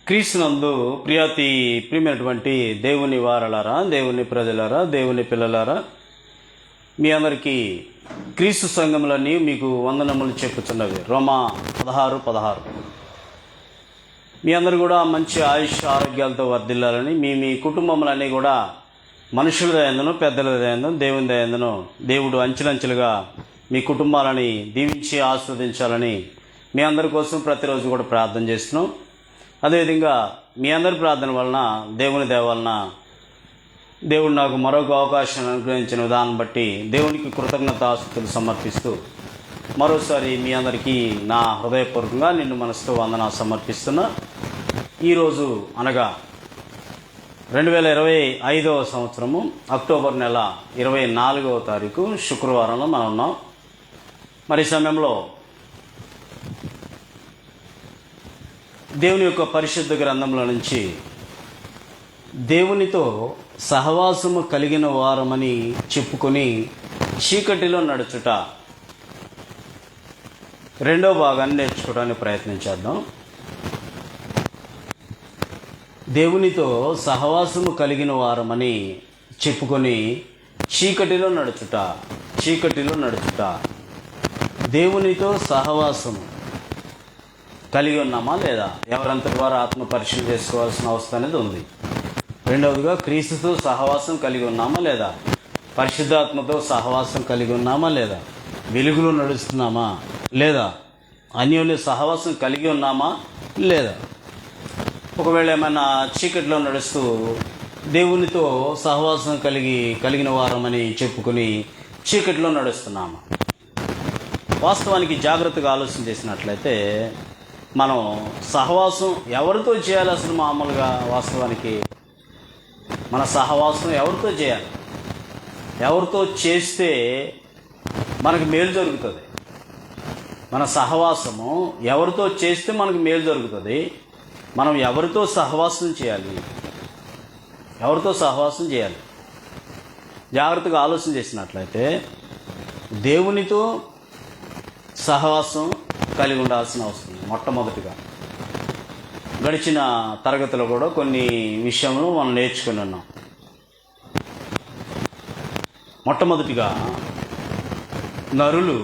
క్రీస్తునందు ప్రియమైనటువంటి దేవుని వారలారా, దేవుని ప్రజలారా, దేవుని పిల్లలారా, మీ అందరికీ క్రీస్తు సంఘములన్నీ మీకు వందనములు చెప్పుచున్నవి. రోమా 16:16. మీ అందరూ కూడా మంచి ఆయుష్ ఆరోగ్యాలతో వర్ధిల్లాలని, మీ కుటుంబములన్నీ కూడా మనుషుల దయందును, పెద్దల దయందును, దేవుని దయందును దేవుడు అంచెలంచెలుగా మీ కుటుంబాలని దీవించి ఆస్వాదించాలని మీ అందరి కోసం ప్రతిరోజు కూడా ప్రార్థన చేస్తున్నాం. అదేవిధంగా మీ అందరి ప్రార్థన వలన, దేవుని దయ వలన దేవుడు నాకు మరొక అవకాశం అనుగ్రహించిన విధానం బట్టి దేవునికి కృతజ్ఞతాస్తుతులు సమర్పిస్తూ మరోసారి మీ అందరికీ నా హృదయపూర్వకంగా నిన్ను మనసుతో వందన సమర్పిస్తున్నా. ఈరోజు అనగా 2025వ సంవత్సరము అక్టోబర్ నెల 24వ తారీఖు శుక్రవారంలో మనం ఉన్నాం. మరి సమయంలో దేవుని యొక్క పరిశుద్ధ గ్రంథంలో నుంచి దేవునితో సహవాసము కలిగిన వారమని చెప్పుకొని చీకటిలో నడుచుట రెండో భాగాన్ని నేర్చుకోవడానికి ప్రయత్నించేద్దాం. దేవునితో సహవాసము కలిగిన వారమని చెప్పుకొని చీకటిలో నడుచుట దేవునితో సహవాసము కలిగి ఉన్నామా లేదా? ఎవరంతటి వారు ఆత్మ పరిశీలన చేసుకోవాల్సిన అవసరం అనేది ఉంది. రెండవదిగా క్రీస్తుతో సహవాసం కలిగి ఉన్నామా లేదా? పరిశుద్ధాత్మతో సహవాసం కలిగి ఉన్నామా లేదా? వెలుగులో నడుస్తున్నామా లేదా? అన్యోన్య సహవాసం కలిగి ఉన్నామా లేదా? ఒకవేళ ఏమైనా చీకటిలో నడుస్తూ దేవునితో సహవాసం కలిగిన వారమని చెప్పుకొని చీకటిలో నడుస్తున్నామా? వాస్తవానికి జాగ్రత్తగా ఆలోచన చేసినట్లయితే మనం సహవాసం ఎవరితో చేయాలి? అసలు మామూలుగా వాస్తవానికి మన సహవాసం ఎవరితో చేయాలి? ఎవరితో చేస్తే మనకు మేలు జరుగుతుంది? మన సహవాసము ఎవరితో చేస్తే మనకు మేలు జరుగుతుంది? మనం ఎవరితో సహవాసం చేయాలి? జాగ్రత్తగా ఆలోచన చేసినట్లయితే దేవునితో సహవాసం కలిగి ఉండాల్సిన అవసరం. మొట్టమొదటిగా గడిచిన తరగతిలో కూడా కొన్ని విషయములు మనం నేర్చుకుని ఉన్నాం. మొట్టమొదటిగా నరులు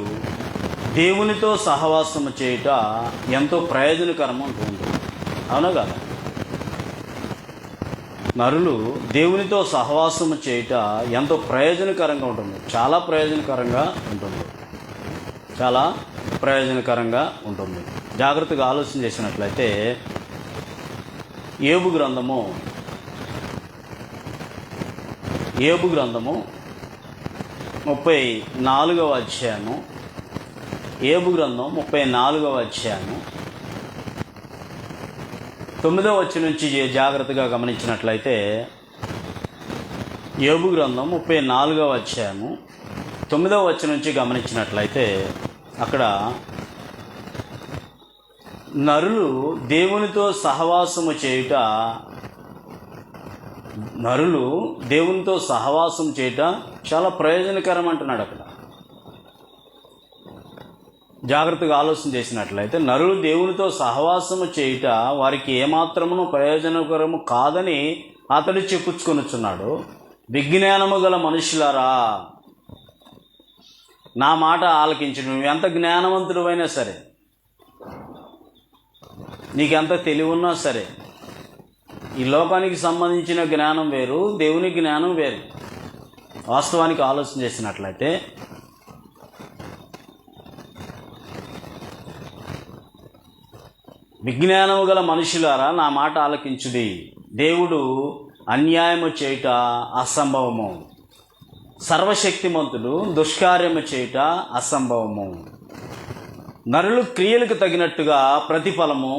దేవునితో సహవాసము చేయుట ఎంతో ప్రయోజనకరం ఉంటుంది. అవునా కదా? నరులు దేవునితో సహవాసము చేయుట ఎంతో ప్రయోజనకరంగా ఉంటుంది. చాలా ప్రయోజనకరంగా ఉంటుంది. జాగ్రత్తగా ఆలోచన చేసినట్లయితే యోబు గ్రంథము 34వ అధ్యాయము 9వ వచనం నుంచి జాగ్రత్తగా గమనించినట్లయితే యోబు గ్రంథం 34వ అధ్యాయము 9వ వచనం నుంచి గమనించినట్లయితే అక్కడ నరులు దేవునితో సహవాసము చేయుట చాలా ప్రయోజనకరం అంటున్నాడు. అక్కడ జాగ్రత్తగా ఆలోచన చేసినట్లయితే నరులు దేవునితో సహవాసము చేయుట వారికి ఏమాత్రమును ప్రయోజనకరము కాదని అతడు చెప్పుకొనుచున్నాడు. విజ్ఞానము గల మనుషులారా, నా మాట ఆలకించు. నువ్వు ఎంత జ్ఞానవంతుడు అయినా సరే, నీకెంత తెలివి ఉన్నా సరే, ఈ లోకానికి సంబంధించిన జ్ఞానం వేరు, దేవుని జ్ఞానం వేరు. వాస్తవానికి ఆలోచన చేసినట్లయితే విజ్ఞానము గల మనుషులారా, నా మాట ఆలకించుడి. దేవుడు అన్యాయము చేయుట అసంభవము, సర్వశక్తిమంతుడు దుష్కార్యము చేయుట అసంభవము. నరులు క్రియలకు తగినట్టుగా ప్రతిఫలము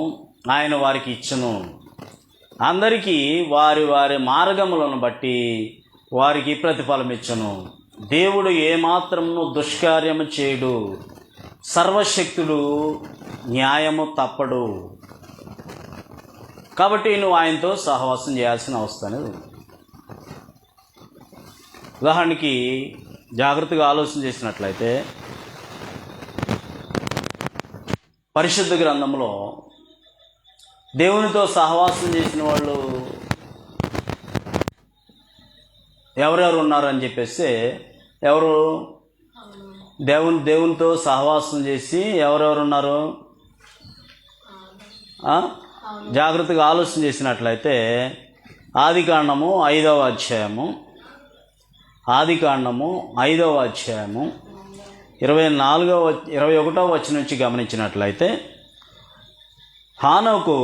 ఆయన వారికి ఇచ్చును. అందరికీ వారి వారి మార్గములను బట్టి వారికి ప్రతిఫలం ఇచ్చును. దేవుడు ఏమాత్రమును దుష్కార్యము చేయుడు, సర్వశక్తుడు న్యాయము తప్పడు. కాబట్టి నువ్వు ఆయనతో సహవాసం చేయాల్సిన అవసరం అనేది ఉంది. ఉదాహరణకి జాగ్రత్తగా ఆలోచన చేసినట్లయితే పరిశుద్ధ గ్రంథంలో దేవునితో సహవాసం చేసిన వాళ్ళు ఎవరెవరు ఉన్నారని చెప్పేస్తే ఎవరు దేవునితో సహవాసం చేసి ఎవరెవరు ఉన్నారు? జాగ్రత్తగా ఆలోచన చేసినట్లయితే ఆదికాండము 5వ అధ్యాయము 21వ వచనం నుంచి గమనించినట్లయితే హానోకు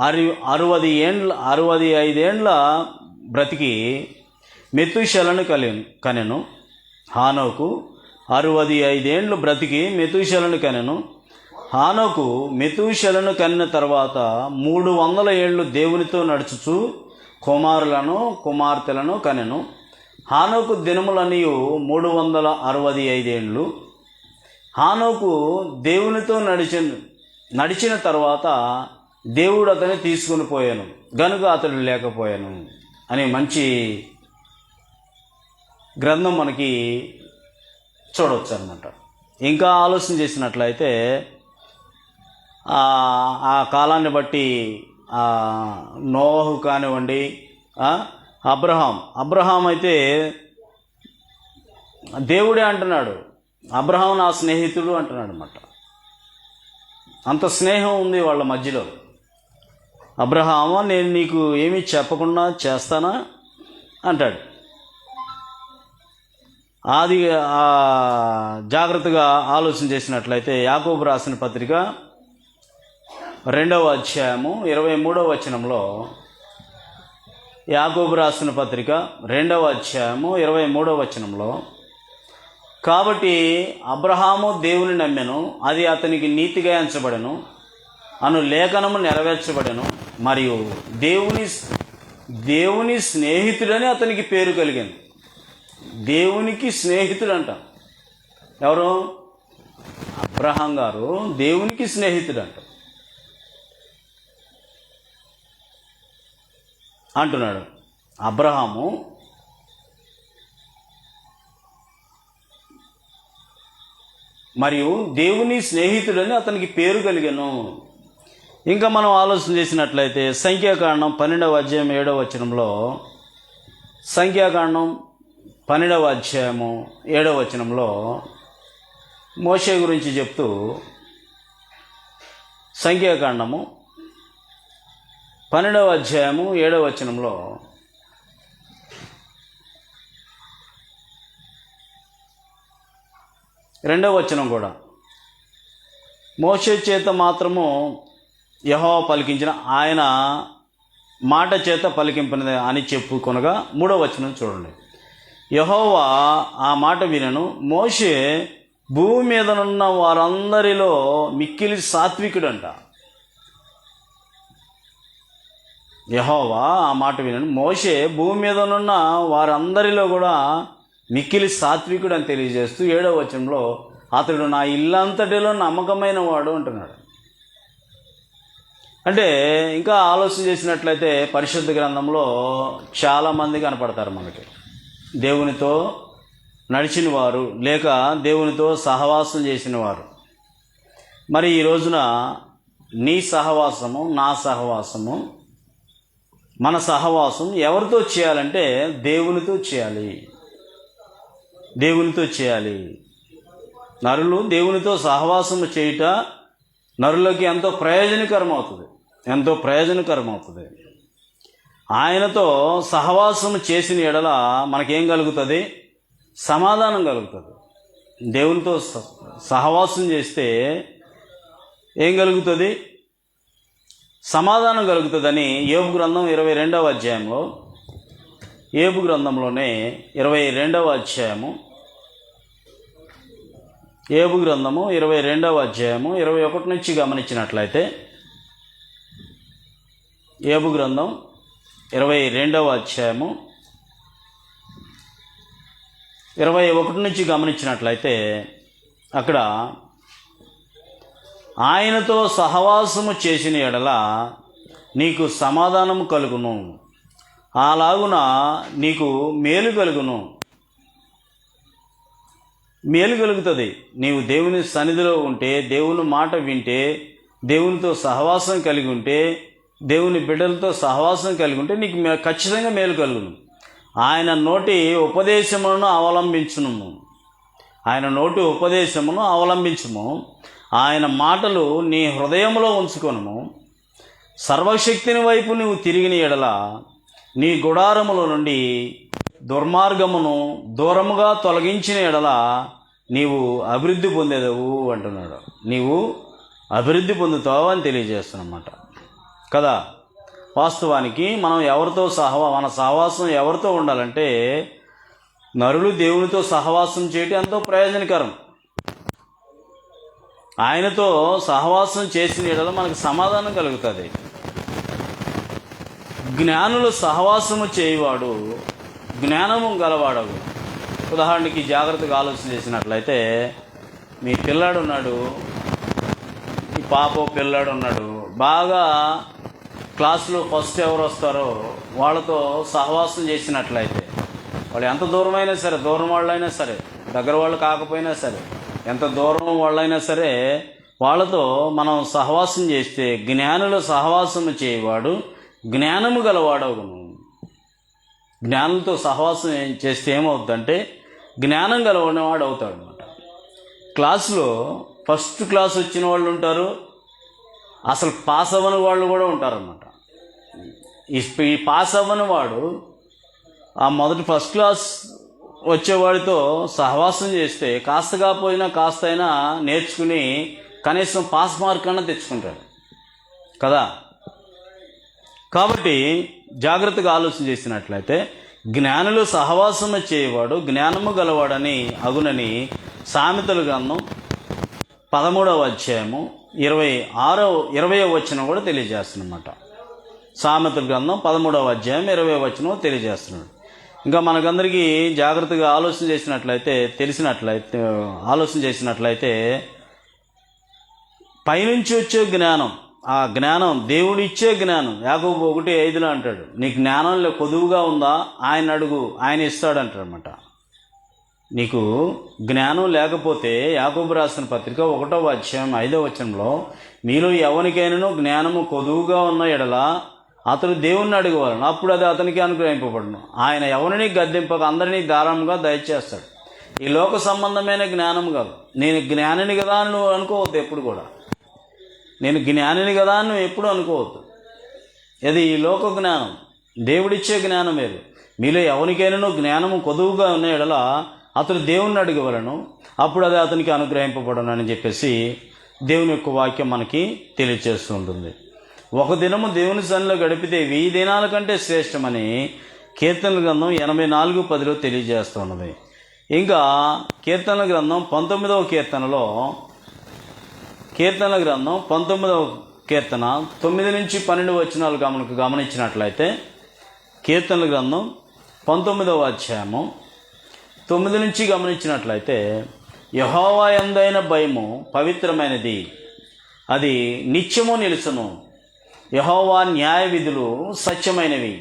65 ఏండ్ల బ్రతికి మెతూషెలను కనెను. హానోకు 65 ఏండ్లు బ్రతికి మెతూషెలను కనెను. హానోకు మెతూషెలను కనిన తర్వాత 300 ఏళ్ళు దేవునితో నడుచుచు కుమారులను కుమార్తెలను కనెను. హానోకు దినములనియు 365 ఏండ్లు. హానోకు దేవునితో నడిచిన తర్వాత దేవుడు అతన్ని తీసుకుని పోయాను గనుక అతడు లేకపోయాను అనే మంచి గ్రంథం మనకి చూడవచ్చు అన్నమాట. ఇంకా ఆలోచన చేసినట్లయితే ఆ కాలాన్ని బట్టి నోహు కానివ్వండి, అబ్రహాం అయితే దేవుడే అంటున్నాడు, అబ్రహాం నా స్నేహితుడు అంటున్నాడు అన్నమాట. అంత స్నేహం ఉంది వాళ్ళ మధ్యలో. అబ్రహామా నేను నీకు ఏమీ చెప్పకుండా చేస్తానా అంటాడు. అది జాగ్రత్తగా ఆలోచన చేసినట్లయితే యాకోబు రాసిన పత్రిక 2వ అధ్యాయము 23వ వచనంలో, యాకోబు రాసిన పత్రిక 2వ అధ్యాయము 23వ వచనంలో, కాబట్టి అబ్రహాము దేవుని నమ్మెను, అది అతనికి నీతిగా ఎంచబడెను అను లేఖనము నెరవేర్చబడెను, మరియు దేవుని స్నేహితుడని అతనికి పేరు కలిగింది. దేవునికి స్నేహితుడంట. ఎవరు? అబ్రహాం గారు దేవునికి స్నేహితుడంట అంటున్నాడు. అబ్రహాము మరియు దేవుని స్నేహితుడని అతనికి పేరు కలిగాను. ఇంకా మనం ఆలోచన చేసినట్లయితే సంఖ్యాకాండం 12వ అధ్యాయం 7వ వచనంలో, సంఖ్యాకాండం 12వ అధ్యాయము 7వ వచనంలో మోషే గురించి చెప్తూ, సంఖ్యాకాండము 12వ అధ్యాయము 7వ వచనంలో, రెండవ వచనం కూడా, మోషే చేత మాత్రము యెహోవా పలికించిన ఆయన మాట చేత పలికింపనిది అని చెప్పుకొనగా 3వ వచనం చూడండి. యెహోవా ఆ మాట వినను, మోషే భూమి మీదనున్న వారందరిలో మిక్కిలి సాత్వికుడంట. యెహోవా ఆ మాట వినను, మోషే భూమి మీదనున్న వారందరిలో కూడా మిక్కిలి సాత్వికుడు అని తెలియజేస్తూ 7వ వచనంలో అతడు నా ఇల్లంతటిలో నమ్మకమైన వాడు అంటున్నాడు. అంటే ఇంకా ఆలోచన చేసినట్లయితే పరిశుద్ధ గ్రంథంలో చాలామంది కనపడతారు మనకి, దేవునితో నడిచిన వారు లేక దేవునితో సహవాసం చేసిన వారు. మరి ఈ రోజున నీ సహవాసము, నా సహవాసము, మన సహవాసం ఎవరితో చేయాలంటే దేవునితో చేయాలి. దేవునితో చేయాలి. నరులు దేవునితో సహవాసము చేయుట నరులకి ఎంతో ప్రయోజనకరం అవుతుంది. ఆయనతో సహవాసము చేసిన ఎడల మనకేం కలుగుతుంది? సమాధానం కలుగుతుంది. దేవునితో సహవాసం చేస్తే ఏం కలుగుతుంది? సమాధానం కలుగుతుందని యోబు గ్రంథం 22వ అధ్యాయంలో, యోబు గ్రంథంలోనే 22వ అధ్యాయము, యోబు గ్రంథము 22వ అధ్యాయము 21 నుంచి గమనించినట్లయితే, యోబు గ్రంథం 22వ అధ్యాయము 21 నుంచి గమనించినట్లయితే అక్కడ ఆయనతో సహవాసము చేసిన ఎడల నీకు సమాధానము కలుగును, అలాగున నీకు మేలు కలుగుతుంది. నీవు దేవుని సన్నిధిలో ఉంటే, దేవుని మాట వింటే, దేవునితో సహవాసం కలిగి ఉంటే దేవుని బిడ్డలతో సహవాసం కలిగి ఉంటే నీకు ఖచ్చితంగా మేలు కలుగును. ఆయన నోటి ఉపదేశములను అవలంబించును. ఆయన నోటి ఉపదేశమును అవలంబించుము. ఆయన మాటలు నీ హృదయంలో ఉంచుకొనుము. సర్వశక్తిని వైపు నువ్వు తిరిగిన ఎడల నీ గుడారముల నుండి దుర్మార్గమును దూరముగా తొలగించిన ఎడల నీవు అభివృద్ధి పొందేదవు అంటున్నాడు. నీవు అభివృద్ధి పొందుతావు అని తెలియజేస్తున్నమాట కదా. వాస్తవానికి మనం ఎవరితో మన సహవాసం ఎవరితో ఉండాలంటే, నరులు దేవునితో సహవాసం చేయటం ఎంతో ప్రయోజనకరం. ఆయనతో సహవాసం చేసిన ఎడల మనకు సమాధానం కలుగుతుంది. జ్ఞానులు సహవాసము చేయువాడు జ్ఞానము గలవాడవు. ఉదాహరణకి జాగ్రత్తగా ఆలోచన చేసినట్లయితే, మీ పిల్లాడు ఉన్నాడు, ఈ పాప పిల్లాడు ఉన్నాడు, బాగా క్లాసులో ఫస్ట్ ఎవరు వస్తారో వాళ్ళతో సహవాసం చేసినట్లయితే, వాళ్ళు ఎంత దూరమైనా సరే, దూరం వాళ్ళైనా సరే, దగ్గర వాళ్ళు కాకపోయినా సరే, ఎంత దూరం వాళ్ళైనా సరే, వాళ్ళతో మనం సహవాసం చేస్తే, జ్ఞానులు సహవాసము చేయవాడు జ్ఞానము గలవాడవును. జ్ఞానులతో సహవాసం చేస్తే ఏమవుతుందంటే జ్ఞానం గలవాడు అవుతాడు అనమాట. క్లాసులో ఫస్ట్ క్లాస్ వచ్చిన వాళ్ళు ఉంటారు, అసలు పాస్ అవ్వని వాళ్ళు కూడా ఉంటారన్నమాట. ఈ పాస్ అవ్వని వాడు ఆ మొదటి ఫస్ట్ క్లాస్ వచ్చేవాడితో సహవాసం చేస్తే కాస్త కాకపోయినా కాస్త అయినా నేర్చుకుని కనీసం పాస్ మార్క్ అన్నా తెచ్చుకుంటాడు కదా. కాబట్టి జాగ్రత్తగా ఆలోచన చేసినట్లయితే, జ్ఞానులు సహవాసము చేయవాడు జ్ఞానము గలవాడని అగునని సామెతల గ్రంథం 13వ అధ్యాయము 20వ వచనం కూడా తెలియజేస్తున్నమాట. సామెతల గ్రంథం 13వ అధ్యాయం 20వ వచనం తెలియజేస్తున్నాడు. ఇంకా మనకందరికీ జాగ్రత్తగా ఆలోచన చేసినట్లయితే పైనుంచి వచ్చే జ్ఞానం, ఆ జ్ఞానం దేవుడిచ్చే జ్ఞానం. యాకోబు 1:5 అంటాడు, నీ జ్ఞానంలో కొదువుగా ఉందా ఆయన అడుగు, ఆయన ఇస్తాడంటాడనమాట. నీకు జ్ఞానం లేకపోతే యాకోబు రాసిన పత్రిక 1వ అధ్యాయం 5వ వచనంలో, మీలో ఎవరికైనాను జ్ఞానము కొదువుగా ఉన్న ఎడల అతడు దేవుణ్ణి అడగవాలను, అప్పుడు అది అతనికి అనుగ్రహింపబడును. ఆయన ఎవరిని గద్దింపక అందరినీ ధారాళంగా దయచేస్తాడు. ఈ లోక సంబంధమైన జ్ఞానం కాదు. నేను జ్ఞానిని కదా అని నువ్వు అనుకోవద్దు ఎప్పుడు కూడా. నేను జ్ఞానిని కదా అని నువ్వు ఎప్పుడు అనుకోవద్దు. అది ఈ లోక జ్ఞానం, దేవుడిచ్చే జ్ఞానం వేరు. మీలో ఎవరికైనా జ్ఞానము కొదువుగా ఉన్న ఎడల అతడు దేవుణ్ణి అడగవలను, అప్పుడు అది అతనికి అనుగ్రహింపబడను అని చెప్పేసి దేవుని యొక్క వాక్యం మనకి తెలియచేస్తూ ఉంటుంది. ఒక దినము దేవుని సన్నిధిలో గడిపితే 1000 దినాల కంటే శ్రేష్టమని కీర్తనల గ్రంథం 84:10 తెలియజేస్తూ ఉన్నది. ఇంకా కీర్తనల గ్రంథం 19వ కీర్తనలో, కీర్తనల గ్రంథం 19వ కీర్తన 9 నుంచి 12 వచనాలు గమనించినట్లయితే, కీర్తనల గ్రంథం 19వ అధ్యాయము 9 నుంచి గమనించినట్లయితే, యెహోవా యందైన భయము పవిత్రమైనది, అది నిత్యము నిలుచును. యెహోవా న్యాయ విధులు సత్యమైనవి,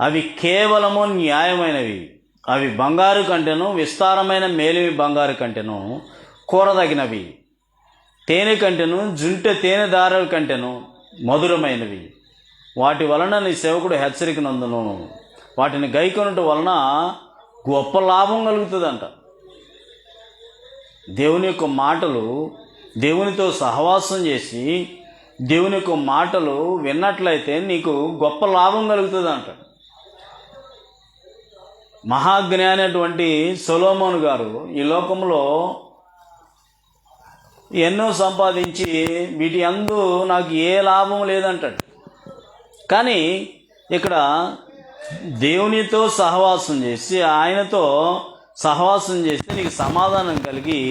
అవి కేవలము న్యాయమైనవి. అవి బంగారు కంటెను, విస్తారమైన మేలిమి బంగారు కంటెను కోరదగినవి. తేనె కంటెను, జుంటె తేనె దారుల కంటెను మధురమైనవి. వాటి వలన నీ సేవకుడు హెచ్చరిక నందును. వాటిని గైకొనుట వలన గొప్ప లాభం కలుగుతుందంట. దేవుని యొక్క మాటలు, దేవునితో సహవాసం చేసి దేవుని యొక్క మాటలు విన్నట్లయితే నీకు గొప్ప లాభం కలుగుతుందంట. మహాజ్ఞాని అటువంటి సొలొమోను గారు ఈ లోకంలో ఎన్నో సంపాదించి వీటి యందు నాకు ఏ లాభం లేదంటాడు. కానీ ఇక్కడ దేవునితో సహవాసం చేసి ఆయనతో సహవాసం చేస్తే నీకు సమాధానం కలిగి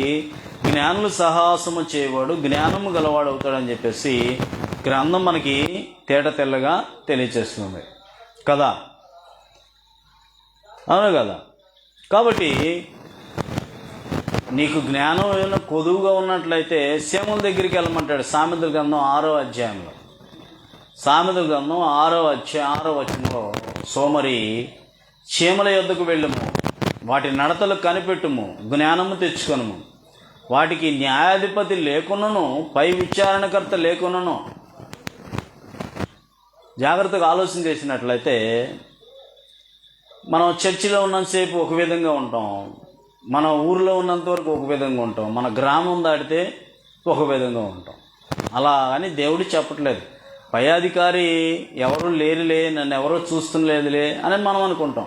జ్ఞానులు సహవాసము చేయవాడు జ్ఞానము గలవాడు అవుతాడని చెప్పేసి గ్రంథం మనకి తేట తెల్లగా తెలియచేస్తుంది కదా. అవును కదా. కాబట్టి నీకు జ్ఞానం ఏమైనా కొదువుగా ఉన్నట్లయితే సేముల దగ్గరికి వెళ్ళమంటాడు. సామెతల గ్రంథం 6వ అధ్యాయంలో, సామెతల గ్రంథం 6వ అధ్యాయం 6వ వచనంలో, సోమరి చీమల యొద్దకు వెళ్ళము, వాటి నడతలు కనిపెట్టుము, జ్ఞానము తెచ్చుకొనుము. వాటికి న్యాయాధిపతి లేకున్నను, పై విచారణకర్త లేకున్నను, జాగ్రత్తగా ఆలోచన చేసినట్లయితే మనం చర్చిలో ఉన్నంతసేపు ఒక విధంగా ఉంటాం, మన ఊరిలో ఉన్నంత వరకు ఒక విధంగా ఉంటాం, మన గ్రామం దాటితే ఒక విధంగా ఉంటాం. అలా అని దేవుడు చెప్పట్లేదు. పై అధికారి ఎవరు లేరులే, నన్ను ఎవరో చూస్తులేదులే అని మనం అనుకుంటాం.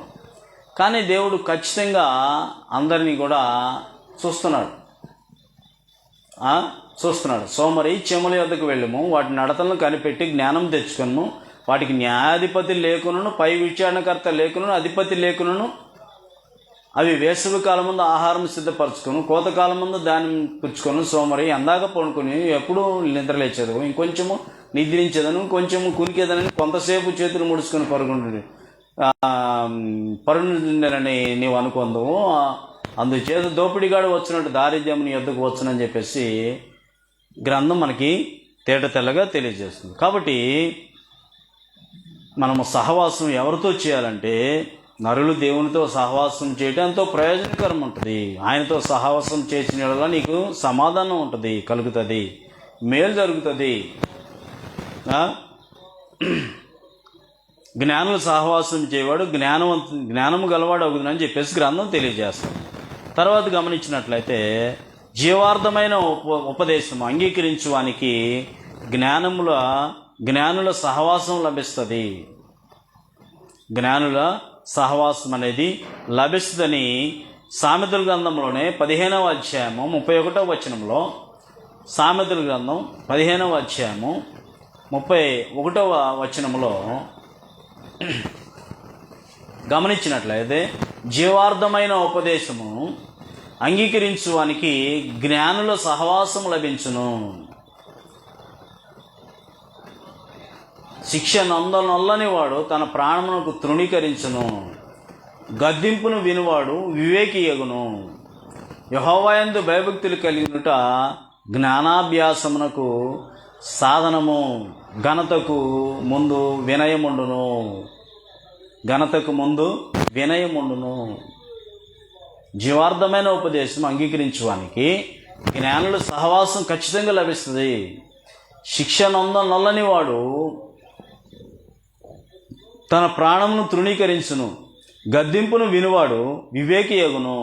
కానీ దేవుడు ఖచ్చితంగా అందరినీ కూడా చూస్తున్నాడు. సోమరి చెముల యొద్దకు వెళ్ళము, వాటి నడతలను కనిపెట్టి జ్ఞానం తెచ్చుకొను, వాటికి న్యాయాధిపతి లేకును, పై విచారణకర్త లేకును, అధిపతి లేకును, అవి వేసవి కాలం ముందు ఆహారం సిద్ధపరచుకొని కోతకాలం ముందు దాన్ని పుచ్చుకొని సోమరి అందాక పడుకొని ఎప్పుడు నిద్రలేచేదు, ఇంకొంచెము నిద్రించేదను, కొంచెము కునికేదనని కొంతసేపు చేతులు ముడుచుకొని పరుగుండేనని నీవు అనుకుందాము. అందుచేత దోపిడిగాడు వచ్చినట్టు దారిద్ర్యం నీ యొద్దకు వచ్చునని చెప్పేసి గ్రంథం మనకి తేట తెల్లగా తెలియజేస్తుంది. కాబట్టి మనము సహవాసం ఎవరితో చేయాలంటే నరులు దేవునితో సహవాసం చేయటం ఎంతో ప్రయోజనకరం ఉంటుంది. ఆయనతో సహవాసం చేసిన వల్ల నీకు సమాధానం ఉంటుంది, కలుగుతుంది, మేలు జరుగుతుంది. జ్ఞానులు సహవాసం చేయవాడు జ్ఞానము గలవాడు అవుతుందని చెప్పేసి గ్రంథం తెలియజేస్తాం. తర్వాత గమనించినట్లయితే జీవార్థమైన ఉపదేశం అంగీకరించువానికి జ్ఞానుల సహవాసం లభిస్తుంది. జ్ఞానుల సహవాసం అనేది లభిస్తుందని సామెతల గ్రంథంలోనే 15వ అధ్యాయము 31వ వచనంలో, సామెతల గ్రంథం 15వ అధ్యాయము 31వ వచనంలో గమనించినట్లయితే జీవార్థమైన ఉపదేశము అంగీకరించువానికి జ్ఞానుల సహవాసం లభించును. శిక్ష నొల్లని వాడు తన ప్రాణమునకు తృణీకరించును, గద్దింపును వినువాడు వివేకి యగును. యెహోవాయందు భయభక్తులు కలిగినట జ్ఞానాభ్యాసమునకు సాధనము, ఘనతకు ముందు వినయముండును. ఘనతకు ముందు వినయముండును. జీవార్థమైన ఉపదేశం అంగీకరించువానికి జ్ఞానుల సహవాసం ఖచ్చితంగా లభిస్తుంది. శిక్ష నొల్లని వాడు తన ప్రాణమును తృణీకరించును, గద్దింపును వినువాడు వివేకి యగును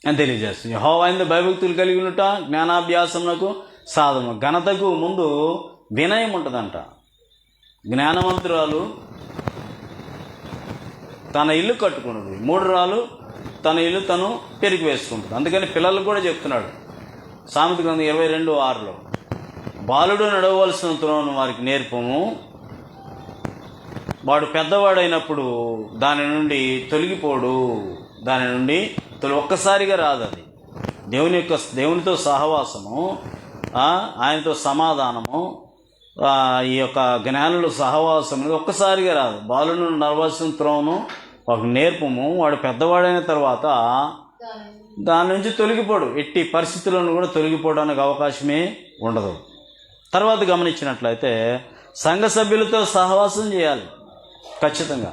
అని తెలియజేస్తుంది. యెహోవాయందు భయభక్తులు కలిగి ఉన్నట జ్ఞానాభ్యాసమునకు సాధన, ఘనతకు ముందు వినయం ఉంటుందంట. జ్ఞానవంతురాలు తన ఇల్లు కట్టుకున్నది, మూఢురాలు తన ఇల్లు తను పెరిగి వేసుకుంటుంది. అందుకని పిల్లలకు కూడా చెప్తున్నాడు సామెత గ్రంథం 22:6లో, బాలుడు నడవలసిన త్రోవను వారికి నేర్పము, వాడు పెద్దవాడైనప్పుడు దాని నుండి తొలగిపోడు. దాని నుండి ఒక్కసారిగా రాదు. అది దేవునితో సహవాసము, ఆయనతో సమాధానము, ఈ యొక్క జ్ఞానుల సహవాసం అనేది ఒక్కసారిగా రాదు. బాలుడు నడవలసిన త్రోవను ఒక నేర్పము, వాడు పెద్దవాడైన తర్వాత దాని నుంచి తొలగిపోడు. ఎట్టి పరిస్థితులను కూడా తొలగిపోవడానికి అవకాశమే ఉండదు. తర్వాత గమనించినట్లయితే సంఘ సభ్యులతో సహవాసం చేయాలి. ఖచ్చితంగా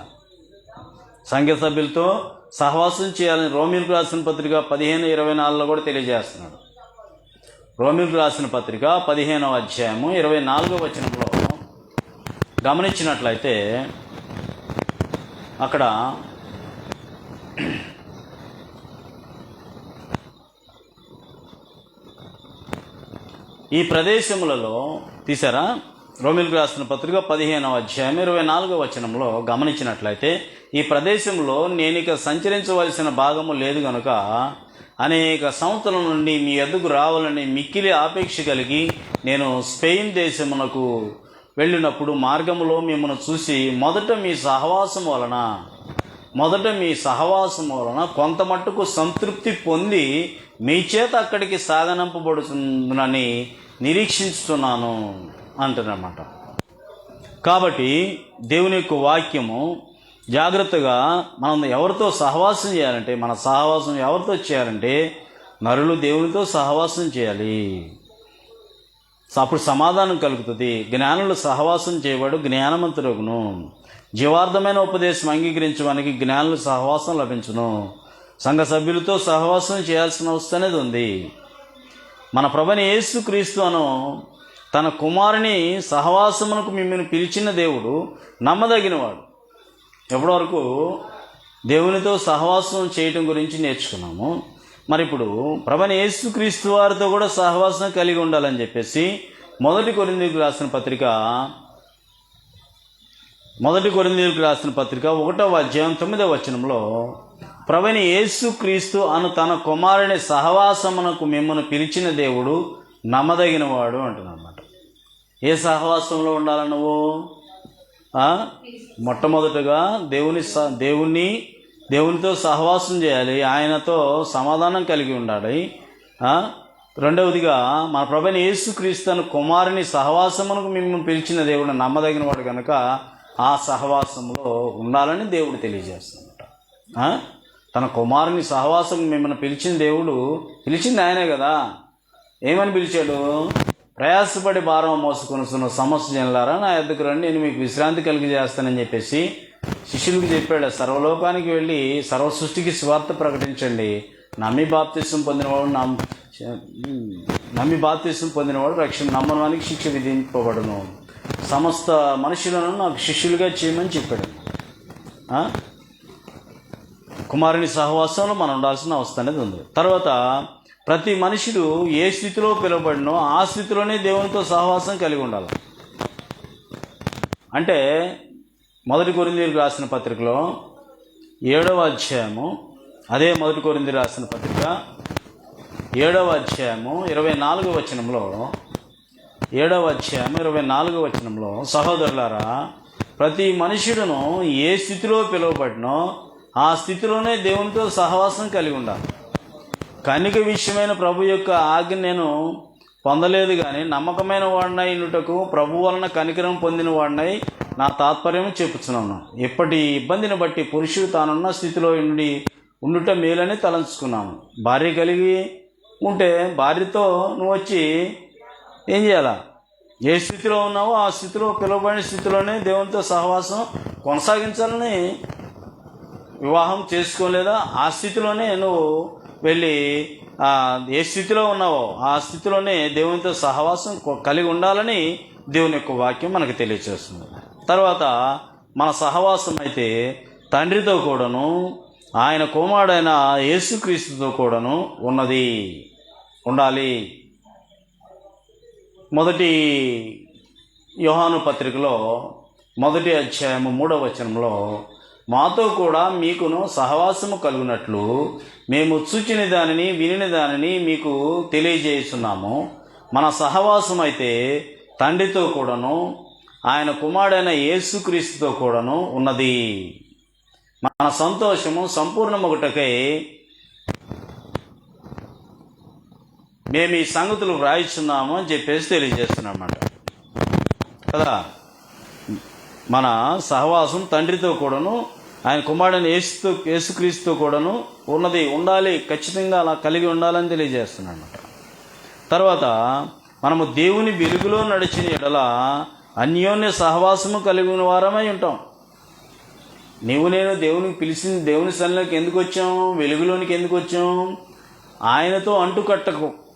సంఘ సభ్యులతో సహవాసం చేయాలని రోమీలకు రాసిన పత్రిక 15:24లో కూడా తెలియజేస్తున్నాడు. రోమీలకు రాసిన పత్రిక 15వ అధ్యాయము 24వ వచనంలో గమనించినట్లయితే అక్కడ ఈ ప్రదేశములలో తీసారా, రోమీలకు రాసిన పత్రిక 15వ అధ్యాయం 24వ వచనంలో గమనించినట్లయితే ఈ ప్రదేశంలో నేనిక సంచరించవలసిన భాగము లేదు గనుక అనేక సంవత్సరాల నుండి మీ ఎద్దుకు రావాలని మిక్కిలి ఆపేక్ష కలిగి నేను స్పెయిన్ దేశమునకు వెళ్ళినప్పుడు మార్గములో మిమ్మల్ని చూసి మొదట మీ సహవాసం వలన కొంత మట్టుకు సంతృప్తి పొంది మీ చేత అక్కడికి సాగనంపబడుతుందని నిరీక్షిస్తున్నాను అంటున్నమాట. కాబట్టి దేవుని యొక్క వాక్యము జాగ్రత్తగా మనం ఎవరితో సహవాసం చేయాలంటే, మన సహవాసం ఎవరితో చేయాలంటే నరులు దేవునితో సహవాసం చేయాలి. అప్పుడు సమాధానం కలుగుతుంది. జ్ఞానులు సహవాసం చేయబడు జ్ఞానవంతుడును. జీవార్థమైన ఉపదేశం అంగీకరించడానికి జ్ఞానుల సహవాసం లభించును. సంఘ సభ్యులతో సహవాసం చేయాల్సిన అవసరం అనేది ఉంది. మన ప్రభువైన యేసుక్రీస్తు అను తన కుమారుని సహవాసమునకు మిమ్మల్ని పిలిచిన దేవుడు నమ్మదగినవాడు. ఎప్పటివరకు దేవునితో సహవాసం చేయటం గురించి నేర్చుకున్నాము. మరి ఇప్పుడు ప్రభువైన యేసుక్రీస్తు వారితో కూడా సహవాసం కలిగి ఉండాలని చెప్పేసి మొదటి కొరింథీయులకు రాసిన పత్రిక 1వ అధ్యాయం 9వ వచనంలో ప్రభువైన యేసుక్రీస్తు అను తన కుమారుని సహవాసమునకు మిమ్మల్ని పిలిచిన దేవుడు నమ్మదగినవాడు అంటున్నమాట. ఏ సహవాసంలో ఉండాలి నువ్వు? మొట్టమొదటగా దేవునితో సహవాసం చేయాలి, ఆయనతో సమాధానం కలిగి ఉండాలి. రెండవదిగా మన ప్రభువైన యేసుక్రీస్తు అను కుమారుని సహవాసమునకు మిమ్మల్ని పిలిచిన దేవుడు నమ్మదగిన వాడు కనుక ఆ సహవాసంలో ఉండాలని దేవుడు తెలియజేస్తున్నమాట. తన కుమారుని సహవాసం మిమ్మల్ని పిలిచిన దేవుడు, పిలిచింది ఆయనే కదా. ఏమని పిలిచాడు? ప్రయాసపడి భారం మోసుకొనుస్తున్న సమస్య జనులారా నా యొద్దకు రండి, నేను మీకు విశ్రాంతి కలిగజేస్తానని చెప్పేసి శిష్యులకు చెప్పాడు. సర్వలోకానికి వెళ్ళి సర్వ సృష్టికి స్వార్థ ప్రకటించండి. నమ్మి బాప్తిసం పొందినవాడు రక్షణ, నమ్మని వానికి శిక్ష విధింపబడును. సమస్త మనుషులను నాకు శిష్యులుగా చేయమని చెప్పాడు. కుమారుని సహవాసంలో మనం ఉండాల్సిన అవసరం అనేది ఉంది. తర్వాత ప్రతి మనుషుడు ఏ స్థితిలో పిలువబడినో ఆ స్థితిలోనే దేవునితో సహవాసం కలిగి ఉండాలి. అంటే మొదటి కొరింథీయులకు రాసిన పత్రికలో 7వ అధ్యాయము, అదే మొదటి కొరింథీయులకు రాసిన పత్రిక 7వ అధ్యాయము 24వ వచనంలో 7వ అధ్యాయం 24వ వచనంలో సహోదరులారా ప్రతి మనుషుడును ఏ స్థితిలో పిలువబడినో ఆ స్థితిలోనే దేవునితో సహవాసం కలిగి ఉండాలి. కన్నిక విషయమైన ప్రభు యొక్క ఆజ్ఞ నేను పొందలేదు కానీ నమ్మకమైన వాడినై ఉండుటకు ప్రభు వలన కనికరం పొందిన వాడినై నా తాత్పర్యం చెప్పుచున్నాను. ఎప్పటి ఇబ్బందిని బట్టి పురుషుడు తానున్న స్థితిలో ఉండుట మేలని తలంచుకున్నాను. భార్య కలిగి ఉంటే భార్యతో నువ్వు వచ్చి ఏం చేయాలా? ఏ స్థితిలో ఉన్నావో ఆ స్థితిలో, పిలువబడిన స్థితిలోనే దేవునితో సహవాసం కొనసాగించాలని వివాహం చేసుకోలేదా ఆ స్థితిలోనే నువ్వు వెళ్ళి ఏ స్థితిలో ఉన్నావో ఆ స్థితిలోనే దేవునితో సహవాసం కలిగి ఉండాలని దేవుని యొక్క వాక్యం మనకు తెలియజేస్తుంది. తర్వాత మన సహవాసం అయితే తండ్రితో కూడాను ఆయన కుమారుడైన యేసుక్రీస్తుతో కూడాను ఉండాలి. మొదటి యోహాను పత్రికలో 1వ అధ్యాయము 3వ వచనంలో మాతో కూడా మీకును సహవాసము కలుగునట్లు మేము చూచిన దానిని వినిన దానిని మీకు తెలియజేస్తున్నాము. మన సహవాసం అయితే తండ్రితో కూడాను ఆయన కుమారుడైన యేసుక్రీస్తుతో కూడాను ఉన్నది. మన సంతోషము సంపూర్ణమగుటకై మేము ఈ సంగతులు వ్రాయిస్తున్నాము అని చెప్పేసి తెలియజేస్తున్నామన్నమాట కదా. మన సహవాసం తండ్రితో కూడాను ఆయన కుమారుడైన యేసుక్రీస్తుతో కూడాను ఉండాలి, ఖచ్చితంగా అలా కలిగి ఉండాలని తెలియజేస్తున్నాడు అన్నమాట. తర్వాత మనము దేవుని వెలుగులో నడిచిన ఎడల అన్యోన్య సహవాసము కలిగిన వారమై ఉంటాం. నేను దేవునికి పిలిచిన దేవుని సన్నిధిలోకి ఎందుకు వచ్చాం? వెలుగులోనికి ఎందుకు వచ్చాం? ఆయనతో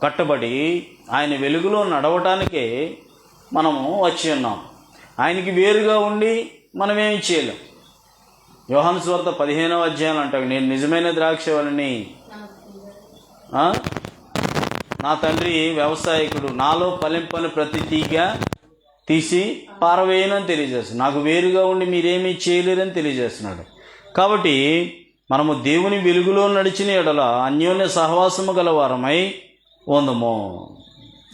కట్టబడి ఆయన వెలుగులో నడవటానికే మనము వచ్చి ఉన్నాం. ఆయనకి వేరుగా ఉండి మనమేమి చేయలేం. యోహాను సువార్త 15వ అధ్యాయం అంటాడు, నేను నిజమైన ద్రాక్షవల్లిని, నా తండ్రి వ్యవసాయకుడు, నాలో ఫలింపని ప్రతి తీగ తీసి పారవేయనని తెలియజేస్తున్నాడు. నాకు వేరుగా ఉండి మీరేమీ చేయలేరని తెలియజేస్తున్నాడు. కాబట్టి మనము దేవుని వెలుగులో నడిచిన ఎడల అన్యోన్య సహవాసము గల వారమై ఉందము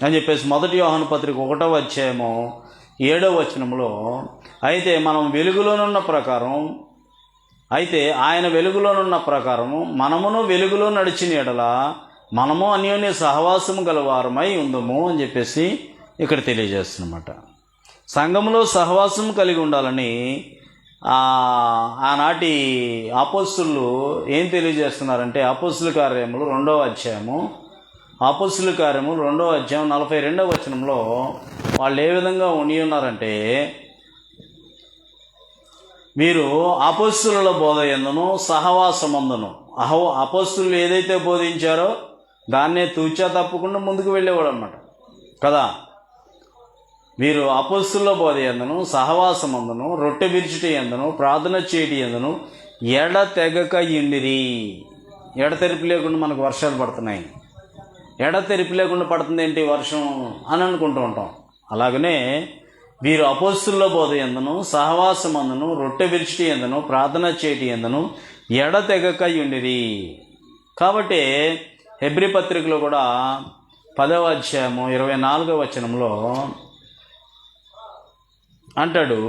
అని చెప్పేసి మొదటి యోహాను పత్రిక 1వ అధ్యాయము 7వ వచనంలో అయితే మనం వెలుగులోనున్న ప్రకారం ఆయన వెలుగులోనున్న ప్రకారము మనమును వెలుగులో నడిచిన ఎడల మనము అన్యోన్య సహవాసము గలవారమై ఉందము అని చెప్పేసి ఇక్కడ తెలియజేస్తున్నమాట. సంఘములో సహవాసం కలిగి ఉండాలని ఆనాటి అపోస్తులు ఏం తెలియజేస్తున్నారంటే అపోస్తుల కార్యములు 2వ అధ్యాయము 42వ వచనంలో వాళ్ళు ఏ విధంగా ఉండి ఉన్నారంటే, మీరు అపోస్తుల బోధ యందును సహవాసమందును అపోస్తులు ఏదైతే బోధించారో దాన్నే తూచా తప్పకుండా ముందుకు వెళ్ళేవాడు అన్నమాట కదా. వీరు అపొస్తలుల బోధ యందును సహవాసమందును రొట్టె విరుచుట యందును ప్రార్థన చేయటి యందును ఎడతెగక యుండిరి. ఎడతెరిపి లేకుండా మనకు వర్షాలు పడుతున్నాయి. ఎడతెరిపి లేకుండా పడుతుంది ఏంటి వర్షం అని అనుకుంటూ ఉంటాం. అలాగనే వీరు అపొస్తలుల బోధ యందును సహవాసమందును రొట్టె విరుచుట యందును ప్రార్థన చేయటి యందును ఎడతెగక యుండిరి. కాబట్టి హెబ్రీ పత్రికలో కూడా 10వ అధ్యాయము 24వ వచనంలో అంటాడు,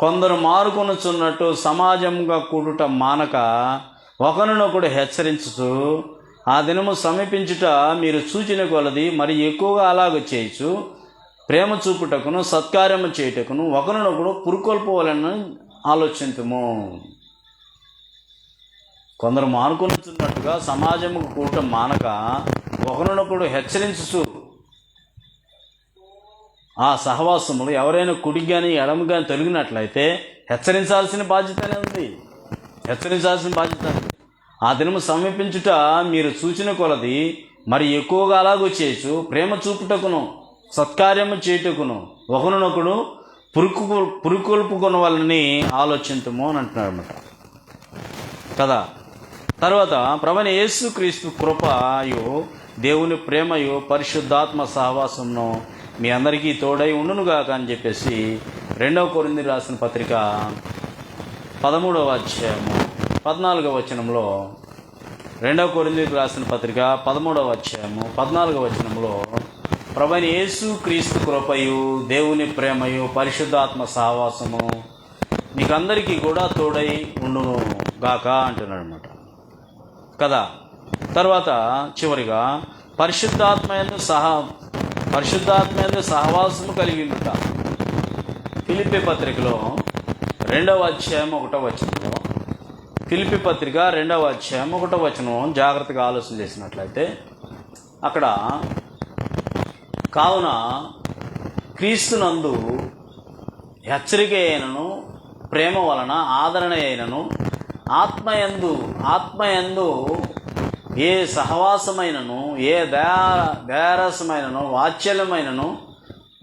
కొందరు మారుకొనుచున్నట్టు సమాజంగా కూడుట మానక ఒకరినొకడు హెచ్చరించుచు ఆ దినము సమీపించుట మీరు సూచన కొలది మరి ఎక్కువగా అలాగ చేయొచ్చు ప్రేమ చూపుటకును సత్కార్యము చేయుటకును ఒకరినొకడు పురుకొల్పవాలని ఆలోచించుము. కొందరు మానుకొనుచున్నట్టుగా సమాజము కూడటం మానక ఒకరినొకడు హెచ్చరించుచు ఆ సహవాసములు ఎవరైనా కుడికి కానీ ఎడమ కానీ తొలగినట్లయితే హెచ్చరించాల్సిన బాధ్యతనే ఉంది. హెచ్చరించాల్సిన బాధ్యత. ఆ దినము సమీపించుట మీరు సూచన కొలది మరి ఎక్కువగా అలాగూ చేయొచ్చు ప్రేమ చూపుటకును సత్కార్యము చేయుటకును ఒకరినొకడు పురుకొల్పుకున్న వాళ్ళని ఆలోచించము అని అంటున్నాడు అన్నమాట కదా. తర్వాత ప్రభువైన యేసుక్రీస్తు కృపయు దేవుని ప్రేమయు పరిశుద్ధాత్మ సహవాసమును మీ అందరికీ తోడై ఉండునుగాక అని చెప్పేసి 2వ కొరింథీయులకు రాసిన పత్రిక 13వ అధ్యాయము 14వ వచనంలో 2వ కొరింథీయులకు రాసిన పత్రిక 13వ అధ్యాయము 14వ వచనంలో ప్రభువైన యేసుక్రీస్తు కృపయు దేవుని ప్రేమయు పరిశుద్ధాత్మ సహవాసము మీకందరికీ కూడా తోడై ఉండును గాక అంటున్నాడు అన్నమాట కదా. తర్వాత చివరిగా పరిశుద్ధాత్మయందు సహవాసము కలిగి ఉంట. ఫిలిప్పీ పత్రికలో 2వ అధ్యాయం 1వ వచనంలో ఫిలిప్పీ పత్రిక 2వ అధ్యాయం 1వ వచనం జాగ్రత్తగా ఆలోచన చేసినట్లయితే అక్కడ కావున క్రీస్తునందు హెచ్చరిక అయినను ప్రేమ వలన ఆదరణ అయినను ఆత్మయందు ఏ సహవాసమైనను ఏ దయారసమైనను వాత్సల్యమైనను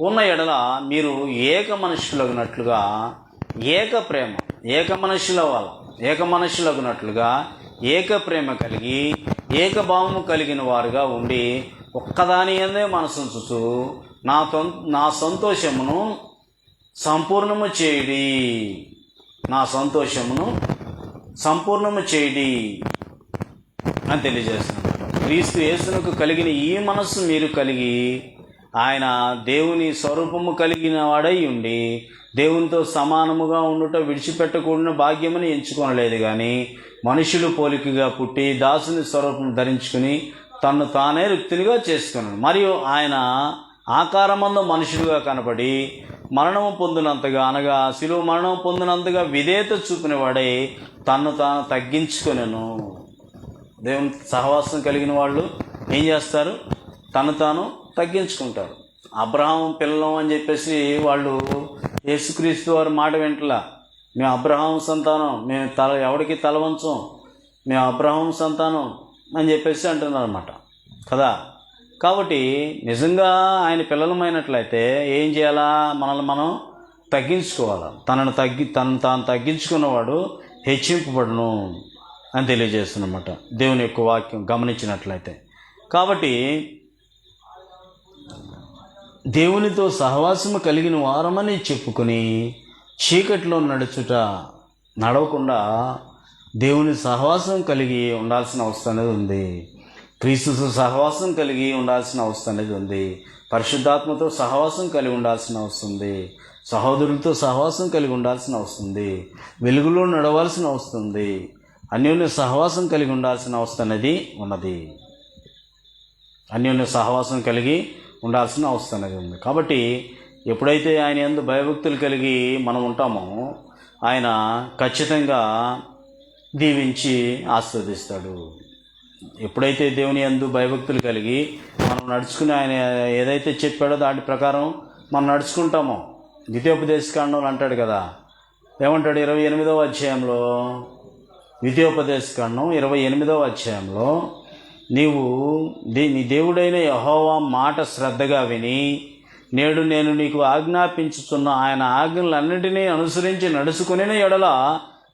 ఉన్న ఎడల మీరు ఏక మనుషులగునట్లుగా ఏక మనుషులగునట్లుగా ఏక ప్రేమ కలిగి ఏకభావము కలిగిన వారుగా ఉండి ఒక్కదాని యందే మనసుంచుచు నా సంతోషమును సంపూర్ణము చేయడి అని తెలియజేస్తున్నాడు. క్రీస్తు యేసునకు కలిగిన ఈ మనస్సు మీరు కలిగి ఆయన దేవుని స్వరూపము కలిగిన వాడై ఉండి దేవునితో సమానముగా ఉండుట విడిచిపెట్టకూడిన భాగ్యమని ఎంచుకొనలేదు కానీ మనుషులు పోలికగా పుట్టి దాసుని స్వరూపం ధరించుకుని తన్ను తానే రిక్తునిగా చేసుకున్నాడు. మరియు ఆయన ఆకారమందు మనుషులుగా కనబడి మరణము పొందినంతగా అనగా శిలువ మరణం పొందినంతగా విధేయత చూపిన వాడై తన్ను తాను తగ్గించుకొనెను. దేవుని సహవాసం కలిగిన వాళ్ళు ఏం చేస్తారు? తను తాను తగ్గించుకుంటారు. అబ్రహాం పిల్లలం అని చెప్పేసి వాళ్ళు యేసుక్రీస్తు వారి మాట వెంటలా మేము అబ్రహాం సంతానం, మేము ఎవరికి తల వంచం, మేము అబ్రహాం సంతానం అని చెప్పేసి అంటున్నారు అన్నమాట కదా. కాబట్టి నిజంగా ఆయన పిల్లలమైనట్లయితే ఏం చేయాలా? మనల్ని మనం తగ్గించుకోవాలి. తనను తాను తగ్గించుకున్నవాడు హెచ్చింపబడును అని తెలియజేస్తున్నమాట దేవుని యొక్క వాక్యం గమనించినట్లయితే. కాబట్టి దేవునితో సహవాసము కలిగిన వారమని చెప్పుకొని చీకట్లో నడవకుండా దేవుని సహవాసం కలిగి ఉండాల్సిన అవసరం అనేది ఉంది. క్రీస్తుతో సహవాసం కలిగి ఉండాల్సిన అవసరం అనేది ఉంది. పరిశుద్ధాత్మతో సహవాసం కలిగి ఉండాల్సిన అవసరం ఉంది. సహోదరులతో సహవాసం కలిగి ఉండాల్సిన అవసరం ఉంది. వెలుగులో నడవాల్సిన అవసరం ఉంది. అన్యోన్య సహవాసం కలిగి ఉండాల్సిన అవసరం అనేది ఉన్నది. అన్యోన్య సహవాసం కలిగి ఉండాల్సిన అవసరం అనేది ఉంది. కాబట్టి ఎప్పుడైతే ఆయన యందు భయభక్తులు కలిగి మనం ఉంటామో ఆయన ఖచ్చితంగా దీవించి ఆశీర్వదిస్తాడు. ఎప్పుడైతే దేవుని యందు భయభక్తులు కలిగి మనం నడుచుకుని ఆయన ఏదైతే చెప్పాడో దాని ప్రకారం మనం నడుచుకుంటామో, ద్వితీయోపదేశకాండంలో అంటాడు కదా, ఏమంటాడు? 28వ అధ్యాయంలో, ద్వితీయోపదేశకాండం 28వ అధ్యాయంలో, నీవు నీ దేవుడైన యెహోవా మాట శ్రద్ధగా విని నేడు నేను నీకు ఆజ్ఞాపించుచున్న ఆయన ఆజ్ఞలన్నింటినీ అనుసరించి నడుచుకునే ఎడల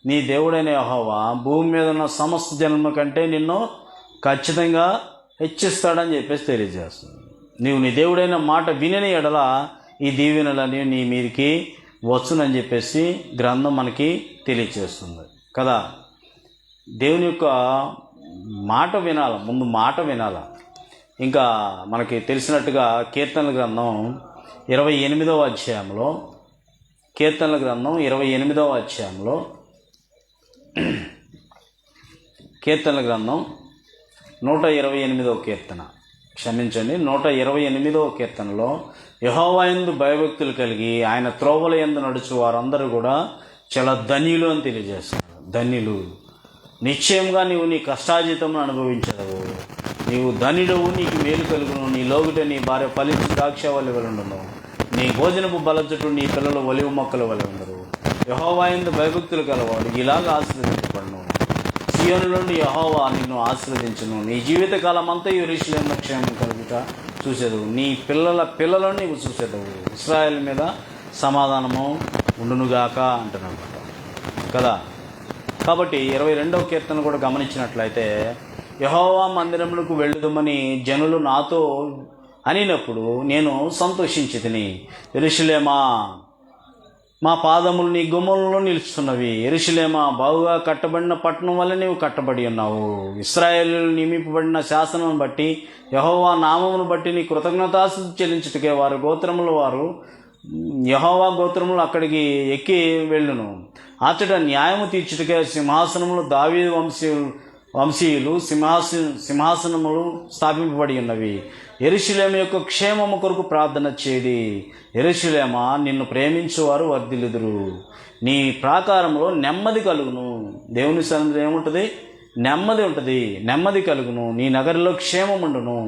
నీ దేవుడైన యెహోవా భూమి మీద ఉన్న సమస్త జన్మ కంటే నిన్ను ఖచ్చితంగా హెచ్చిస్తాడని చెప్పేసి తెలియజేస్తుంది. నీవు నీ దేవుడైన మాట వినని ఎడల ఈ దీవెనలని నీ మీదకి వచ్చునని చెప్పేసి గ్రంథం మనకి తెలియజేస్తుంది కదా. దేవుని యొక్క మాట వినాల, ముందు మాట వినాల. ఇంకా మనకి తెలిసినట్టుగా కీర్తనల గ్రంథం 28వ అధ్యాయంలో, కీర్తనల గ్రంథం 28వ అధ్యాయంలో, కీర్తనల గ్రంథం 128వ కీర్తన, క్షమించండి, 128వ కీర్తనలో యెహోవా యందు భయభక్తులు కలిగి ఆయన త్రోవల యందు నడుచు వారందరూ కూడా చాలా ధన్యులు అని తెలియజేస్తున్నారు. ధన్యులు, నిశ్చయంగా నీవు నీ కష్టార్జితమును అనుభవించదవు, నీవు ధన్యుడవు, నీకు మేలు కలుగును, నీ లోగిట నీ భార్య ఫలించి ద్రాక్ష వలె ఉండను, నీ భోజనపు బలచుటు నీ పిల్లలు ఒలివ మొక్కల వలె ఉండరు. యెహోవా యందు భయభక్తులు కలవాడు ఇలాగా ఆశీర్వదించబడును. సీయోను నుండి యెహోవా నిన్ను ఆశీర్వదించును, నీ జీవితకాలం అంతా యెరూషలేములో క్షేమం కలుగుట చూసేదవు, నీ పిల్లల పిల్లలను నీవు చూసేదవు, ఇశ్రాయేలు మీద సమాధానము ఉండునుగాక అంటున్నాడు కదా. కాబట్టి 22వ కీర్తన కూడా గమనించినట్లయితే, యెహోవా మందిరములకు వెళ్ళుదమని జనులు నాతో అనినప్పుడు నేను సంతోషించితిని. యెరూషలేమా, మా పాదములు నీ గుమ్మలలో నిలుస్తున్నవి. యెరూషలేమా, బాగుగా కట్టబడిన పట్టణం వల్ల నీవు కట్టబడి ఉన్నావు. ఇశ్రాయేలు నియమింపబడిన శాసనం బట్టి, యెహోవా నామమును బట్టి నీ కృతజ్ఞతాస్తుతి చెల్లించుటకే వారు గోత్రముల వారు యెహోవా గోత్రములు అక్కడికి ఎక్కి వెళ్ళును. అతడ న్యాయము తీర్చుటకే సింహాసనములు దావీదు వంశీయులు సింహాసనములు స్థాపింపబడి ఉన్నవి. యెరూషలేము యొక్క క్షేమము కొరకు ప్రార్థన చేయడి. యెరూషలేమా, నిన్ను ప్రేమించువారు వర్ధిల్లుదురు, నీ ప్రాకారంలో నెమ్మది కలుగును. దేవుని సన్నిధిలో ఏముంటుంది? నెమ్మది ఉంటుంది, నెమ్మది కలుగును. నీ నగరిలో క్షేమం ఉండును.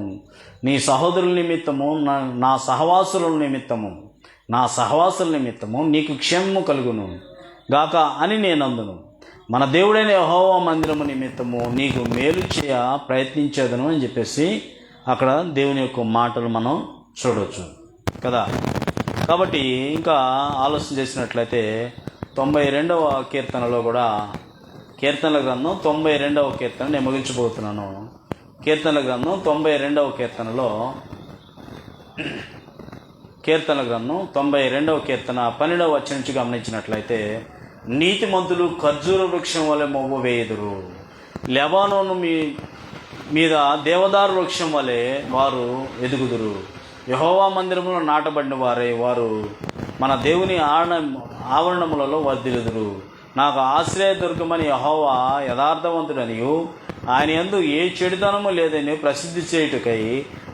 నీ సహోదరుల నిమిత్తము, నా సహవాసుల నిమిత్తము నీకు క్షేమము కలుగును గాక అని నేనందును. మన దేవుడైన యెహోవా మందిరము నిమిత్తము నీకు మేలు చేయ ప్రయత్నించేదను అని చెప్పేసి అక్కడ దేవుని యొక్క మాటలు మనం చూడవచ్చు కదా. కాబట్టి ఇంకా ఆలోచన చేసినట్లయితే 92వ కీర్తనలో కూడా, కీర్తనల గ్రంథం 92వ కీర్తన నేను ముగించబోతున్నాను. కీర్తనల గ్రంథం 92వ కీర్తనలో, కీర్తనల గ్రంథం 92వ కీర్తన 12వ వచనం నుంచి గమనించినట్లయితే, నీతిమంతులు ఖర్జూర వృక్షం వలె మొవ్వ వేయుదురు, లెబానోను మీద దేవదారు వృక్షం వలె వారు ఎదుగుదురు. యెహోవా మందిరములో నాటబడిన వారు మన దేవుని ఆవరణములలో వర్ధిల్లుదురు. నాకు ఆశ్రయదుర్గమని యెహోవా యథార్థవంతుడనియు ఆయన యందు ఏ చెడుతనము లేదని ప్రసిద్ధి చేయుటకై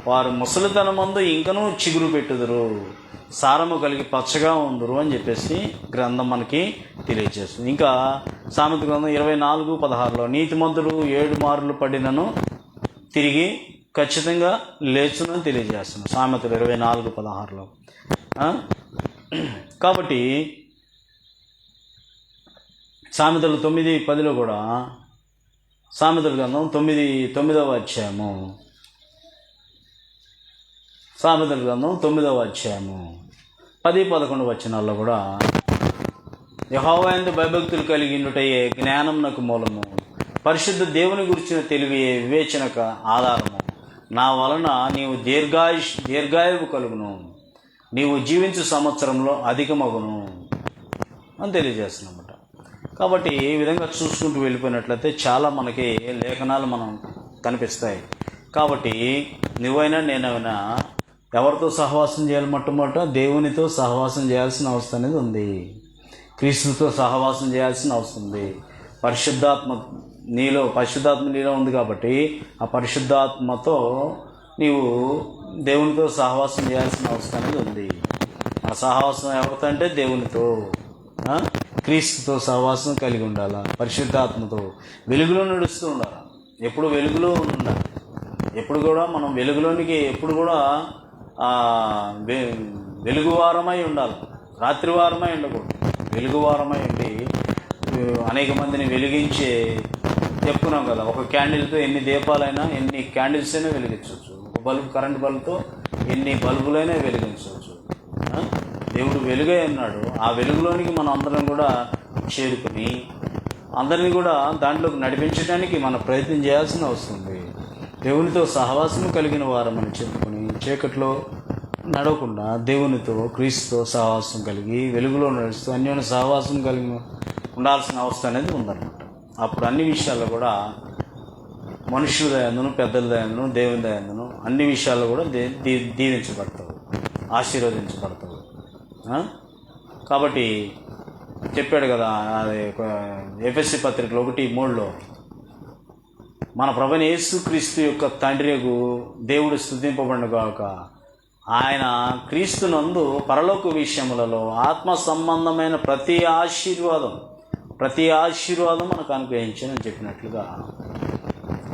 వారు ముసలితనమందు ఇంకనూ చిగురు పెట్టుదురు, సారము కలిగి పచ్చగా ఉందురు అని చెప్పేసి గ్రంథం మనకి తెలియజేస్తుంది. ఇంకా సామెత గ్రంథం 24:16లో, నీతిమంతుడు 7 మార్లు పడినను తిరిగి ఖచ్చితంగా లేచునని తెలియజేస్తుంది సామెతలు 24:16లో. కాబట్టి సామెతలు 9:10లో కూడా, సామెతల గ్రంథం 9వ అధ్యాయము, సామెతల గ్రంథం 9వ అధ్యాయము 10-11 వచనాల్లో కూడా, యెహోవా యందు భయభక్తులు కలిగినటయే జ్ఞానమునకు మూలము, పరిశుద్ధ దేవుని గురించిన తెలివి వివేచనకు ఆధారము, నా వలన నీవు దీర్ఘాయువు కలుగును, నీవు జీవించు సంవత్సరంలో అధికమగును అని తెలియజేస్తున్నమాట. కాబట్టి ఈ విధంగా చూసుకుంటూ వెళ్ళిపోయినట్లయితే చాలా మనకి లేఖనాలు మనం కనిపిస్తాయి. కాబట్టి నువ్వైనా నేనైనా ఎవరితో సహవాసం చేయాలి? మొట్టమొదట దేవునితో సహవాసం చేయాల్సిన అవసరం అనేది ఉంది. క్రీస్తుతో సహవాసం చేయాల్సిన అవసరం ఉంది. పరిశుద్ధాత్మ నీలో ఉంది కాబట్టి ఆ పరిశుద్ధాత్మతో నీవు దేవునితో సహవాసం చేయాల్సిన అవసరం అనేది ఉంది. ఆ సహవాసం ఎవరితో అంటే దేవునితో, క్రీస్తుతో సహవాసం కలిగి ఉండాలా. పరిశుద్ధాత్మతో వెలుగులో నడుస్తూ ఉండాలి. ఎప్పుడు వెలుగులో ఉండాలి. ఎప్పుడు కూడా మనం వెలుగులోనికి ఎప్పుడు కూడా వెలుగువారమై ఉండాలి. రాత్రివారమై ఉండకూడదు. వెలుగువారమై ఉండి అనేక మందిని వెలిగించే చెప్పుకున్నాం కదా. ఒక క్యాండిల్తో ఎన్ని దీపాలైనా, ఎన్ని క్యాండిల్స్ అయినా వెలిగించవచ్చు. ఒక బల్బు, కరెంట్ బల్బుతో ఎన్ని బల్బులైనా వెలిగించవచ్చు. ఆ? దేవుడు వెలుగై ఉన్నాడు. ఆ వెలుగులోనికి మనం అందరం కూడా చేరుకుని అందరినీ కూడా దాంట్లోకి నడిపించడానికి మనం ప్రయత్నం చేయాల్సిన అవసరం ఉంది. దేవునితో సహవాసము కలిగిన వారమని చెప్పుకొని చీకట్లో నడవకుండా దేవునితో క్రీస్తుతో సహవాసం కలిగి వెలుగులో నడుస్తూ అన్యోన్య సహవాసం కలిగి ఉండాల్సిన అవసరం అనేది ఉందన్నమాట. అప్పుడు అన్ని విషయాల్లో కూడా మనుషుల దయందును, పెద్దల దయందును, దేవుని దయందును అన్ని విషయాల్లో కూడా దీవించబడతావు, ఆశీర్వదించబడతావు. కాబట్టి చెప్పాడు కదా, అది ఎఫెసీ పత్రికలో 1:3 మన ప్రభువైన యేసుక్రీస్తు యొక్క తండ్రియగు దేవుడు స్తుతింపబడును గాక. ఆయన క్రీస్తునందు పరలోక విషయములలో ఆత్మ సంబంధమైన ప్రతి ఆశీర్వాదం మనకు అనుగ్రహించని చెప్పినట్లుగా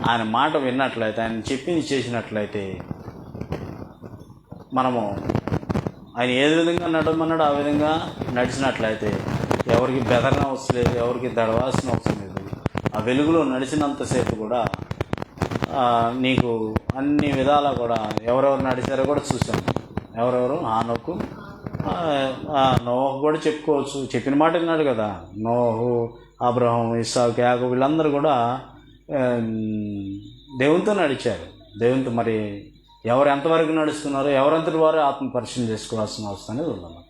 ఆయన మాట విన్నట్లయితే, ఆయన చెప్పింది చేసినట్లయితే మనము ఆయన ఏ విధంగా నడమన్నాడు ఆ విధంగా నడిచినట్లయితే ఎవరికి బెదరన అవసరం లేదు, ఎవరికి దడవాల్సిన అవసరం లేదు. ఆ వెలుగులో నడిచినంతసేపు కూడా నీకు అన్ని విధాలా కూడా ఎవరెవరు నడిచారో కూడా చూసాము. ఎవరెవరు హానోకు, నోహు కూడా చెప్పుకోవచ్చు. చెప్పిన మాట విన్నాడు కదా. నోహు, అబ్రహాం, ఇస్సాకు, యాకోబు వీళ్ళందరూ కూడా దేవునితో నడిచారు. దేవునితో మరి ఎవరు ఎంతవరకు నడుస్తున్నారో ఎవరంతటి వారు ఆత్మ పరిశీలన చేసుకోవాల్సిన అవసరం అనేది ఉందన్నమాట.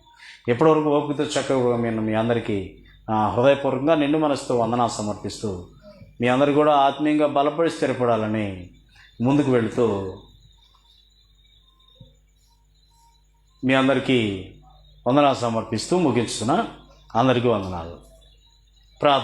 ఎప్పటివరకు ఓపికతో చక్కగా నేను మీ అందరికీ హృదయపూర్వకంగా నిండు మనసుతో వందనాలు సమర్పిస్తూ మీ అందరు కూడా ఆత్మీయంగా బలపడి స్థిరపడాలని ముందుకు వెళుతూ మీ అందరికీ వందనాలు సమర్పిస్తూ ముగించుతున్నా. అందరికీ వందనాలు. ప్రార్థన.